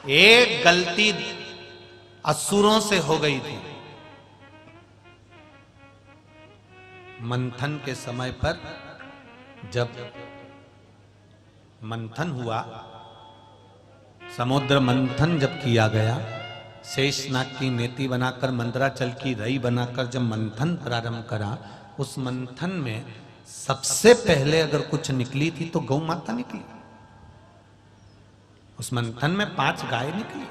एक गलती असुरों से हो गई थी। मंथन के समय पर जब मंथन हुआ, समुद्र मंथन जब किया गया, शेषनाग की नेति बनाकर मंदराचल की रई बनाकर जब मंथन प्रारंभ करा, उस मंथन में सबसे पहले अगर कुछ निकली थी तो गौ माता निकली। उस मंथन में 5 गाय निकली।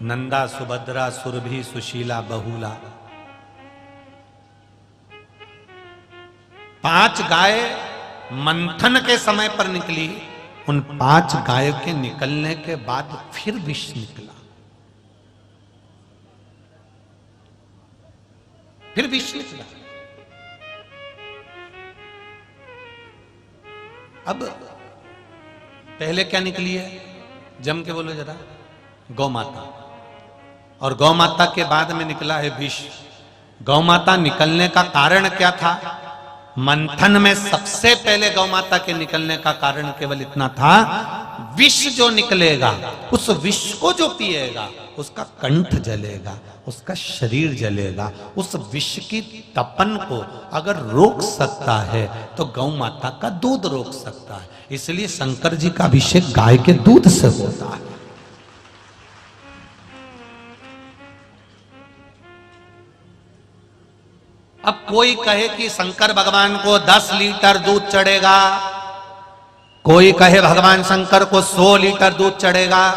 नंदा, सुभद्रा, सुरभि, सुशीला, बहुला। 5 गाय मंथन के समय पर निकली। उन 5 गायों के निकलने के बाद फिर विष निकला। फिर विष निकला। अब पहले क्या निकली है? जम के बोलो जरा। गौ माता। और गौ माता के बाद में निकला है विष। गौ माता निकलने का कारण क्या था? मंथन में सबसे पहले गौ माता के निकलने का कारण केवल इतना था, विष जो निकलेगा, उस विष को जो पिएगा उसका कंठ जलेगा, उसका शरीर जलेगा। उस विष की तपन को अगर रोक सकता है तो गौ माता का दूध रोक सकता है। इसलिए शंकर जी का अभिषेक गाय के दूध से होता है। अब कोई कहे कि शंकर भगवान को 10 लीटर दूध चढ़ेगा, कोई कहे भगवान शंकर को 100 लीटर दूध चढ़ेगा,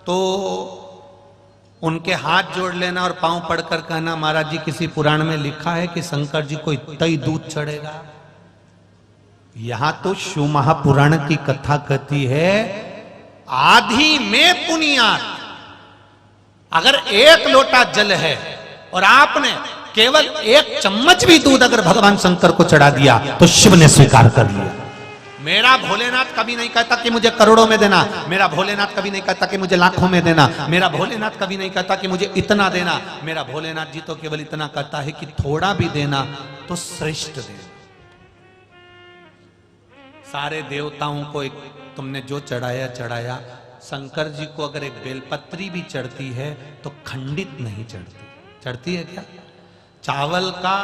तो उनके हाथ जोड़ लेना और पांव पड़कर कहना, महाराज जी किसी पुराण में लिखा है कि शंकर जी को इतना ही दूध चढ़ेगा? यहां तो शिव महापुराण की कथा कहती है, आधी में पुनियात। अगर 1 लोटा जल है और आपने केवल 1 चम्मच भी दूध अगर भगवान शंकर को चढ़ा दिया तो शिव ने स्वीकार कर लिया। मेरा भोलेनाथ कभी नहीं कहता कि मुझे करोड़ों में देना, मेरा भोलेनाथ कभी नहीं कहता कि मुझे लाखों में देना, मेरा भोलेनाथ कभी नहीं कहता कि मुझे इतना देना। मेरा भोलेनाथ जी तो केवल इतना कहता है कि थोड़ा भी देना तो श्रेष्ठ देना। सारे देवताओं को एक तुमने जो चढ़ाया चढ़ाया, शंकर जी को अगर एक बेलपत्री भी चढ़ती है तो खंडित नहीं चढ़ती। चढ़ती है क्या? चावल का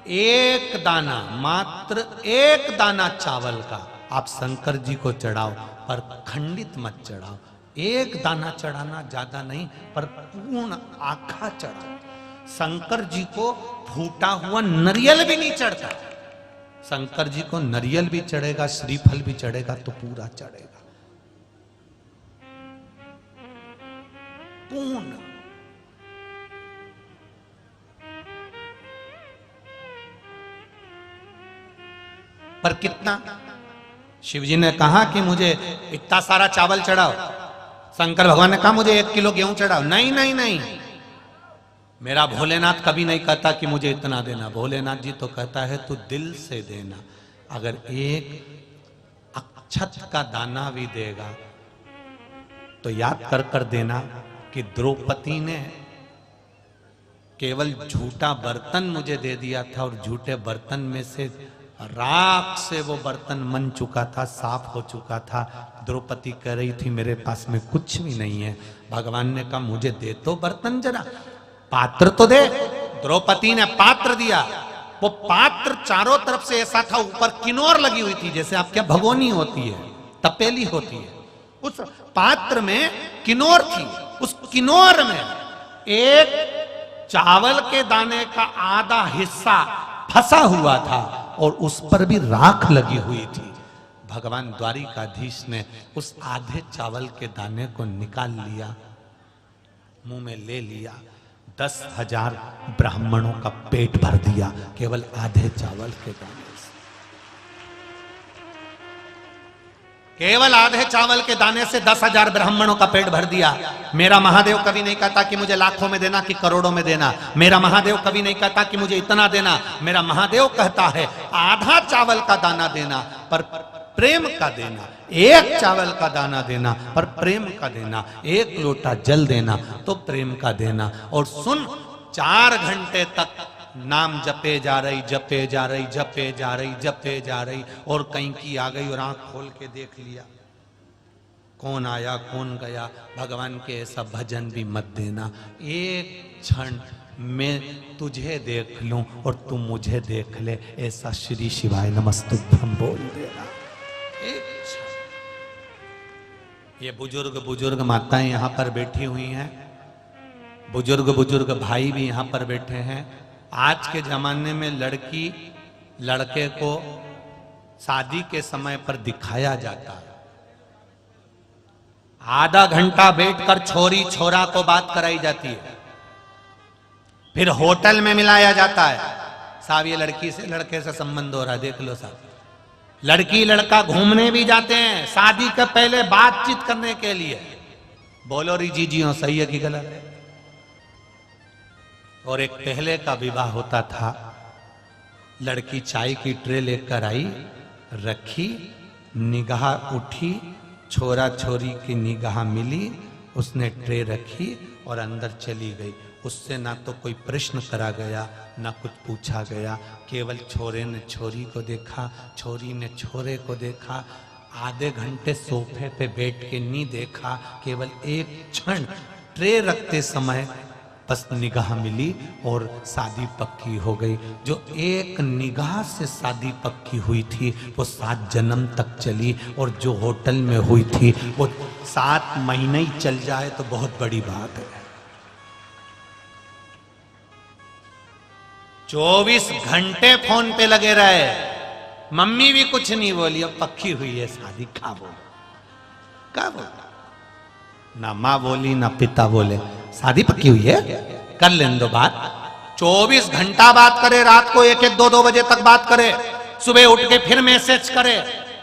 1 दाना, मात्र 1 दाना चावल का आप शंकर जी को चढ़ाओ, पर खंडित मत चढ़ाओ। 1 दाना चढ़ाना ज्यादा नहीं, पर पूर्ण आखा चढ़ाओ। शंकर जी को फूटा हुआ नरियल भी नहीं चढ़ता। शंकर जी को नरियल भी चढ़ेगा, श्रीफल भी चढ़ेगा तो पूरा चढ़ेगा, पूर्ण। पर कितना? शिवजी ने कहा कि मुझे इतना सारा चावल चढ़ाओ। शंकर भगवान ने कहा मुझे 1 किलो गेहूं चढ़ाओ। नहीं नहीं नहीं, मेरा भोलेनाथ कभी नहीं कहता कि मुझे इतना देना। भोलेनाथ जी तो कहता है तू दिल से देना। अगर 1 अक्षत का दाना भी देगा तो याद कर कर देना कि द्रौपदी ने केवल झूठा बर्तन मुझे दे दिया था और झूठे बर्तन में से राख से वो बर्तन मन चुका था, साफ हो चुका था। द्रौपदी कह रही थी मेरे पास में कुछ भी नहीं है। भगवान ने कहा मुझे दे तो बर्तन जरा, पात्र तो दे। द्रौपदी ने पात्र दिया। वो पात्र चारों तरफ से ऐसा था, ऊपर किन्नौर लगी हुई थी, जैसे आपके भगोनी होती है, तपेली होती है। उस पात्र में किन्नौर थी। उस किन्नौर में 1 चावल के दाने का आधा हिस्सा फंसा हुआ था और उस पर भी राख लगी हुई थी। भगवान द्वारिकाधीश ने उस आधे चावल के दाने को निकाल लिया, मुंह में ले लिया। 10,000 ब्राह्मणों का पेट भर दिया केवल आधे चावल के दाने से। केवल आधे चावल के दाने से 10,000 ब्राह्मणों का पेट भर दिया। मेरा महादेव कभी नहीं कहता कि मुझे लाखों में देना कि करोड़ों में देना। मेरा महादेव कभी नहीं कहता कि मुझे इतना देना। मेरा महादेव कहता है आधा चावल का दाना देना पर प्रेम का देना, 1 चावल का दाना देना पर प्रेम का देना, 1 लोटा जल देना तो प्रेम का देना। और सुन, 4 घंटे तक नाम जपे जा रही, जपे जा रही, जपे जा रही, जपे जा रही, और कहीं की आ गई और आंख खोल के देख लिया कौन आया कौन गया। भगवान के ऐसा भजन भी मत देना। एक क्षण मैं तुझे देख लूं और तू मुझे देख ले, ऐसा श्री शिवाय नमस्तुभ्यम बोल देना। एक क्षण। ये बुजुर्ग माताएं यहां पर बैठी हुई हैं, बुजुर्ग भाई भी यहां पर बैठे हैं। आज के जमाने में लड़की लड़के को शादी के समय पर दिखाया जाता है। आधा घंटा बैठकर छोरी छोरा को बात कराई जाती है, फिर होटल में मिलाया जाता है। साहब ये लड़की से लड़के से संबंध हो रहा है, देख लो साहब। लड़की लड़का घूमने भी जाते हैं शादी के पहले बातचीत करने के लिए। बोलो री जीजियों, सही है कि गलत है? और एक पहले का विवाह होता था, लड़की चाय की ट्रे लेकर आई, रखी, निगाह उठी, छोरा छोरी की निगाह मिली, उसने ट्रे रखी और अंदर चली गई। उससे ना तो कोई प्रश्न करा गया ना कुछ पूछा गया, केवल छोरे ने छोरी को देखा, छोरी ने छोरे को देखा। आधे घंटे सोफे पे बैठ के नहीं देखा, केवल एक क्षण ट्रे रखते समय बस निगाह मिली और शादी पक्की हो गई। जो एक निगाह से शादी पक्की हुई थी वो 7 जन्म तक चली, और जो होटल में हुई थी वो 7 महीने ही चल जाए तो बहुत बड़ी बात है। 24 घंटे फोन पे लगे रहे, मम्मी भी कुछ नहीं बोली, अब पक्की हुई है शादी। क्या बोला? ना माँ बोली ना पिता बोले, शादी पक्की हुई है, कर लेने दो बात। 24 घंटा बात करे, रात को 1-1, 2-2 बजे तक बात करे, सुबह उठ के फिर मैसेज करे।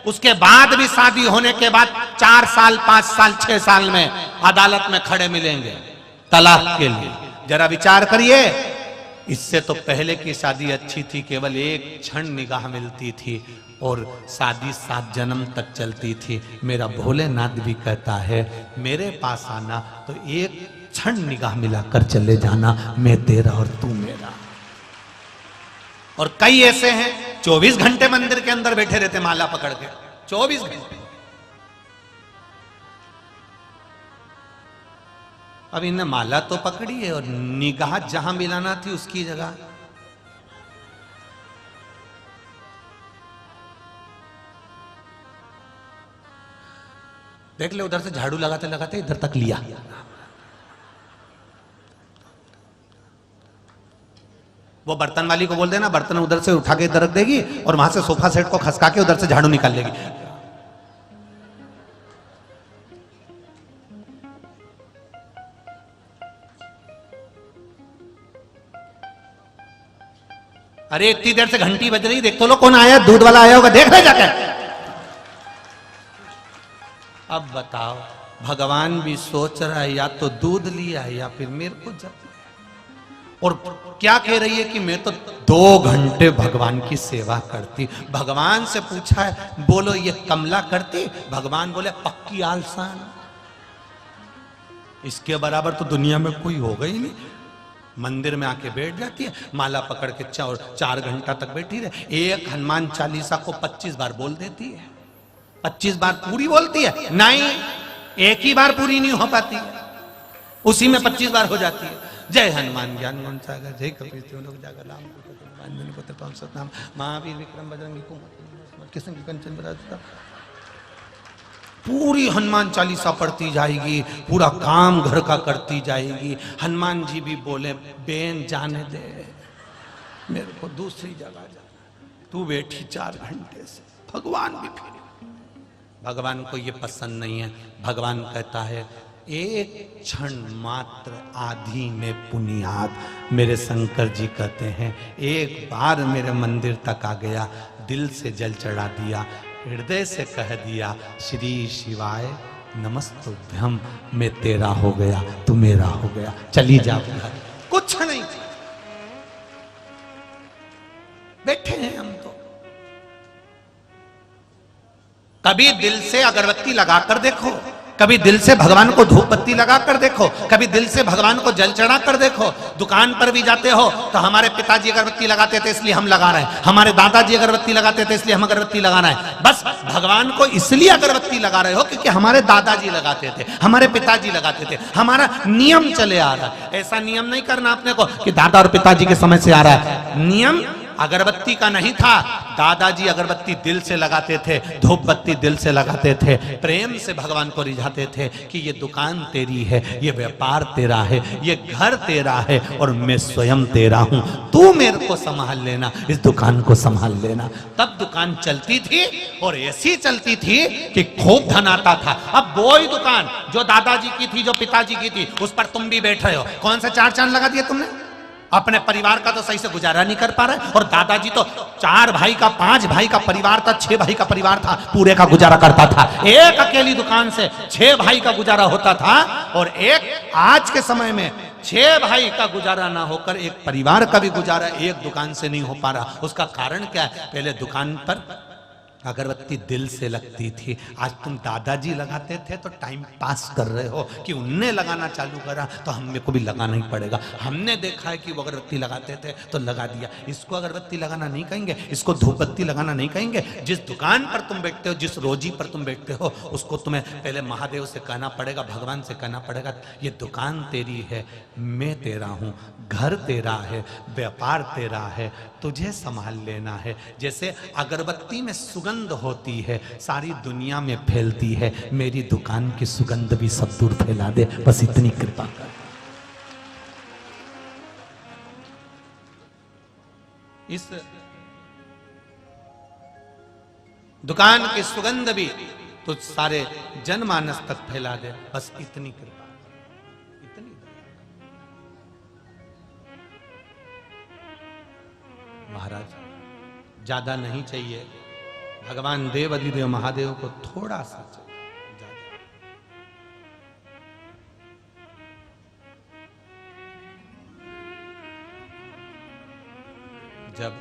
उसके बाद भी शादी होने के बाद 4 साल 5 साल 6 साल में अदालत में खड़े मिलेंगे तलाक के लिए। जरा विचार करिए। इससे तो पहले की शादी अच्छी थी, केवल एक क्षण निगाह मिलती थी और शादी 7 जन्म तक चलती थी। मेरा भोलेनाथ भी कहता है मेरे पास आना तो एक क्षण निगाह मिलाकर चले जाना, मैं तेरा और तू मेरा। और कई ऐसे हैं 24 घंटे मंदिर के अंदर बैठे रहते माला पकड़ के, 24 घंटे। अब इन्हें माला तो पकड़ी है और निगाह जहां मिलाना थी उसकी जगह। देख ले, उधर से झाड़ू लगाते लगाते इधर तक लिया। वो बर्तन वाली को बोल देना, बर्तन उधर से उठा के इधर रख देगी और वहां से सोफा सेट को खसका के उधर से झाड़ू निकाल लेगी। अरे इतनी देर से घंटी बज रही, देख तो लो कौन आया, दूध वाला आया होगा, देख रहे जाकर। अब बताओ, भगवान भी सोच रहा है या तो दूध लिया या फिर मेरे को जप। और क्या कह रही है कि मैं तो 2 घंटे भगवान की सेवा करती। भगवान से पूछा है, बोलो ये कमला करती? भगवान बोले पक्की आलसान, इसके बराबर तो दुनिया में कोई होगा ही नहीं। मंदिर में आके बैठ जाती है, माला पकड़ के 4 घंटा तक बैठी रहे। एक हनुमान चालीसा को 25 बार बोल देती है। 25 बार पूरी बोलती है? नहीं, एक ही बार पूरी नहीं हो पाती है, उसी में 25 बार हो जाती है। जय हनुमान ज्ञान गुण सागर, जय कपीस तिलोक जागर, राम को पावन सतनाम, महावीर विक्रम बजरंगी कुमति किस्म की कंचन बराबर। पूरी हनुमान चालीसा पढ़ती जाएगी, पूरा काम घर का करती जाएगी। हनुमान जी भी बोले बेन जाने दे, मेरे को दूसरी जगह जाना, तू बैठी 4 घंटे से। भगवान भी फिर, भगवान को ये पसंद नहीं है। भगवान कहता है एक क्षण मात्र आधी में पुनियाद। मेरे शंकर जी कहते हैं एक बार मेरे मंदिर तक आ गया, दिल से जल चढ़ा दिया, हृदय से कह दिया श्री शिवाय नमस्तुभ्यम, मैं तेरा हो गया, तू मेरा हो गया, चली जा घर। कुछ नहीं, बैठे हैं हम तो। कभी दिल से अगरबत्ती लगाकर देखो, कभी दिल से भगवान को धूप बत्ती लगा कर देखो, कभी दिल से भगवान को जल चढ़ा कर देखो। दुकान पर भी जाते हो तो हमारे पिताजी अगरबत्ती लगाते थे इसलिए हम लगा रहे हैं, हमारे दादाजी अगरबत्ती लगाते थे इसलिए हम अगरबत्ती लगा रहे हैं। बस भगवान को इसलिए अगरबत्ती लगा रहे हो क्योंकि हमारे दादाजी लगाते थे, हमारे पिताजी लगाते थे, हमारा नियम चले आ रहा है। ऐसा नियम नहीं करना अपने को कि दादा और पिताजी के समय से आ रहा है। नियम अगरबत्ती का नहीं था, दादाजी अगरबत्ती दिल से लगाते थे, धूप बत्ती दिल से लगाते थे, प्रेम से भगवान को रिझाते थे कि ये दुकान तेरी है, ये व्यापार तेरा है, ये घर तेरा है और मैं स्वयं तेरा हूं, तू मेरे को संभाल लेना, इस दुकान को संभाल लेना। तब दुकान चलती थी और ऐसी चलती थी कि खूब धन आता था। अब वही दुकान जो दादाजी की थी, जो पिताजी की थी, उस पर तुम भी बैठ रहे हो। कौन से 4 चांद लगा दिए तुमने? अपने परिवार का तो सही से गुजारा नहीं कर पा रहे। और दादाजी तो 4 भाई का, 5 भाई का परिवार था, 6 भाई का परिवार था, पूरे का गुजारा करता था। एक अकेली दुकान से 6 भाई का गुजारा होता था। और एक आज के समय में 6 भाई का गुजारा ना होकर एक परिवार का भी गुजारा एक दुकान से नहीं हो पा रहा। उसका कारण क्या है? पहले दुकान पर अगरबत्ती दिल से लगती थी। आज तुम दादाजी लगाते थे तो टाइम पास कर रहे हो कि उनने लगाना चालू करा तो हमें को भी लगाना ही पड़ेगा। हमने देखा है कि वो अगरबत्ती लगाते थे तो लगा दिया। इसको अगरबत्ती लगाना नहीं कहेंगे, इसको धूप बत्ती लगाना नहीं कहेंगे। जिस दुकान पर तुम बैठते हो, जिस रोजी पर तुम बैठते हो, उसको तुम्हें पहले महादेव से कहना पड़ेगा, भगवान से कहना पड़ेगा, ये दुकान तेरी है, मैं तेरा हूँ, घर तेरा है, व्यापार तेरा है, तुझे संभाल लेना है। जैसे अगरबत्ती में सुगंध होती है, सारी दुनिया में फैलती है, मेरी दुकान की सुगंध भी सब दूर फैला दे, बस इतनी कृपा कर। इस दुकान की सुगंध भी तो सारे जनमानस तक फैला दे, बस इतनी कृपा, इतनी। महाराज ज्यादा नहीं चाहिए, भगवान देव अधिदेव महादेव को थोड़ा सा ज्यादा। जब